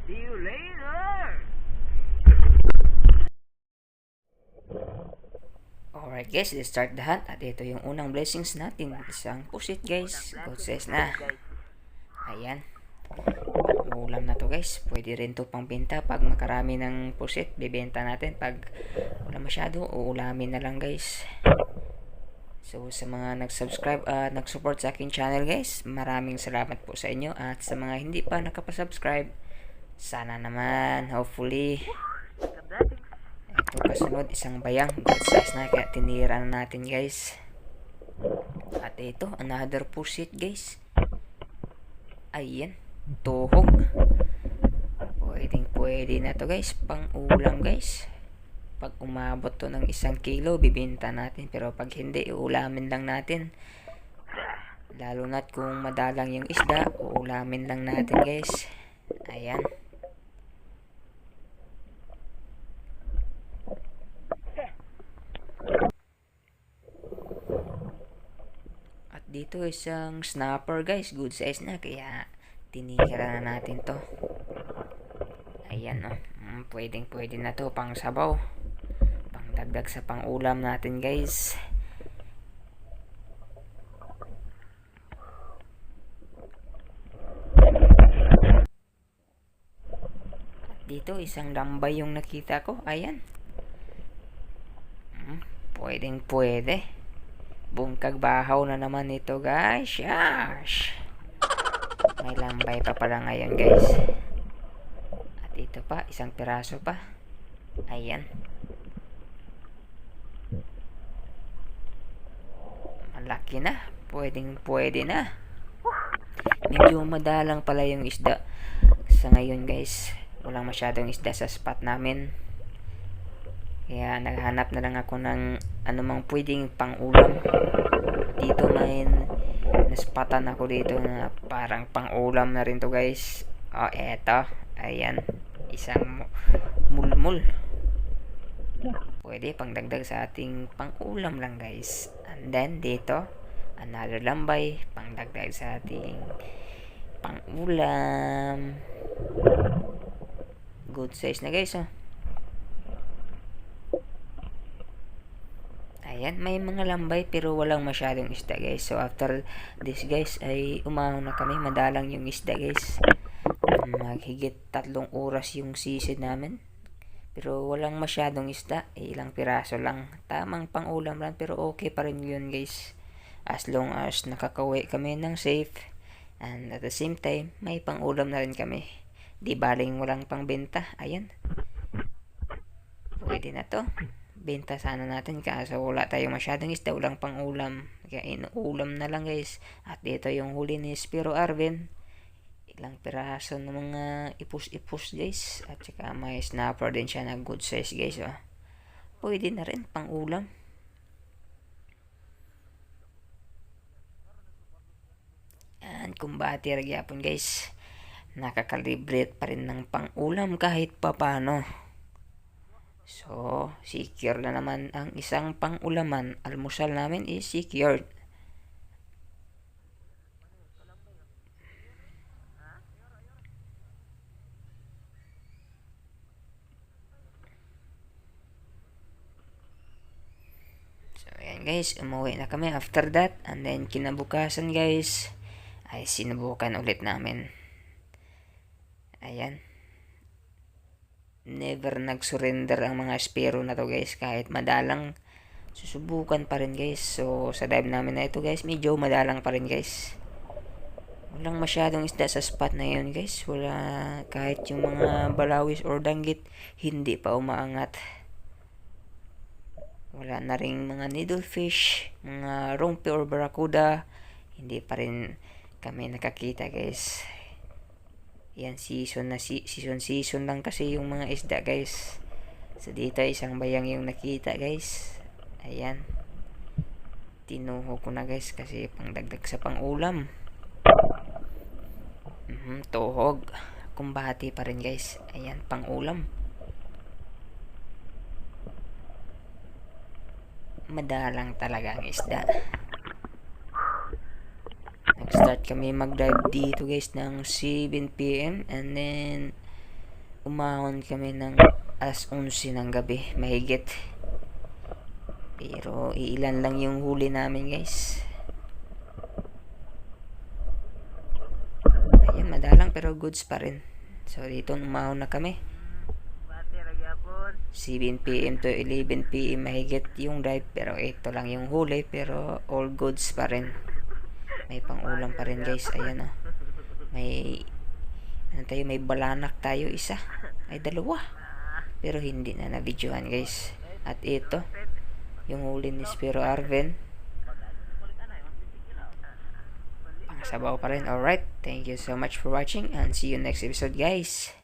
See you later! Alright guys, let's start the hunt. At ito yung unang blessings natin. Isang pusit guys. God says na. Ayan. Ulam na to guys. Pwede rin to pang benta. Pag makarami ng pusit, bibenta natin. Pag wala masyado, uulamin na lang guys. So sa mga nag-subscribe at nag-support sa aking channel guys, maraming salamat po sa inyo. At sa mga hindi pa nakapasubscribe, sana naman, hopefully, ito kasunod, isang bayang good size na, kaya tinira na natin guys. At ito, another pusit guys. Ayan, tuhog. Pwede na to guys, pang ulam guys. Pag umabot to ng 1 kilo, bibenta natin. Pero pag hindi, uulamin lang natin. Lalo na't kung madalang yung isda, uulamin lang natin guys. Ayan. Dito isang snapper guys, good size na, kaya tinira na natin to. Ayan o, pwede na to pang sabaw, pang dagdag sa pang ulam natin guys. Dito isang lambay yung nakita ko, ayan. Pwede. Bungkag bahaw na naman ito guys. Yash! May lambay pa pala ngayon guys. At ito pa, isang piraso pa. Ayan. Malaki na. Pwede na. Medyo madalang pala yung isda sa ngayon guys. Walang masyadong isda sa spot namin. Kaya naghanap na lang ako ng anumang pwedeng pang ulam. Dito may naspatan ako dito na parang pang ulam na rin to guys. Eto. Ayan. Isang mulmul. Pwede pang dagdag sa ating pang ulam lang guys. And then dito, another lambay. Pang dagdag sa ating pang ulam. Good size na guys oh. Ayan, may mga lambay pero walang masyadong isda guys. So after this guys ay umahon na kami. Madalang yung isda guys. Maghigit 3 oras yung sisid namin. Pero walang masyadong isda. Ilang piraso lang. Tamang pang ulam lang pero okay pa rin yun guys. As long as nakakauwi kami ng safe. And at the same time, may pang ulam na rin kami. Di baling walang pang benta. Ayan. Pwede na to. Benta sana natin kaso wala tayong masyadong isda, walang pang ulam, kaya inuulam na lang guys. At dito yung huli ni Spiro Arvin, ilang piraso ng mga ipus guys, at saka may snapper din siya na good size guys oh. Pwede na rin pang ulam. And kumbati ragyapon guys, nakakalibrate pa rin ng pang ulam kahit papano. So, secure na naman ang isang pang-ulaman. Almusal namin is secured. So, ayan guys, umuwi na kami after that. And then, kinabukasan guys, ay sinubukan ulit namin. Ayan. Never nag-surrender ang mga spero na to guys. Kahit madalang, susubukan pa rin guys. So sa dive namin na ito guys, medyo madalang pa rin guys. Walang masyadong isda sa spot na yun guys. Wala, kahit yung mga balawis or danggit, hindi pa umaangat. Wala na ring mga needlefish, mga rumpi or barracuda, hindi pa rin kami nakakita guys. Yan, season lang kasi yung mga isda guys. So dito isang bayang yung nakita guys. Ayan, tinuho ko na guys kasi pang dagdag sa pang ulam. Tuhog, kumbati pa rin guys. Ayan, pang ulam. Madalang talaga ang isda. Nag-start kami mag-dive dito guys ng 7 PM and then umahon kami ng alas 11 ng gabi, mahigit. Pero iilan lang yung huli namin guys. Ayun, madalang pero goods pa rin. So dito umahon na kami. 7 p.m. to 11 p.m. mahigit yung drive, pero ito lang yung huli, pero all goods pa rin. May pang-ulam pa rin guys. Ayan may may balanak tayo, isa ay dalawa, pero hindi na na-videohan guys. At ito yung huli ni Spiro Arven, pang sabaw pa rin. Alright, thank you so much for watching and see you next episode guys.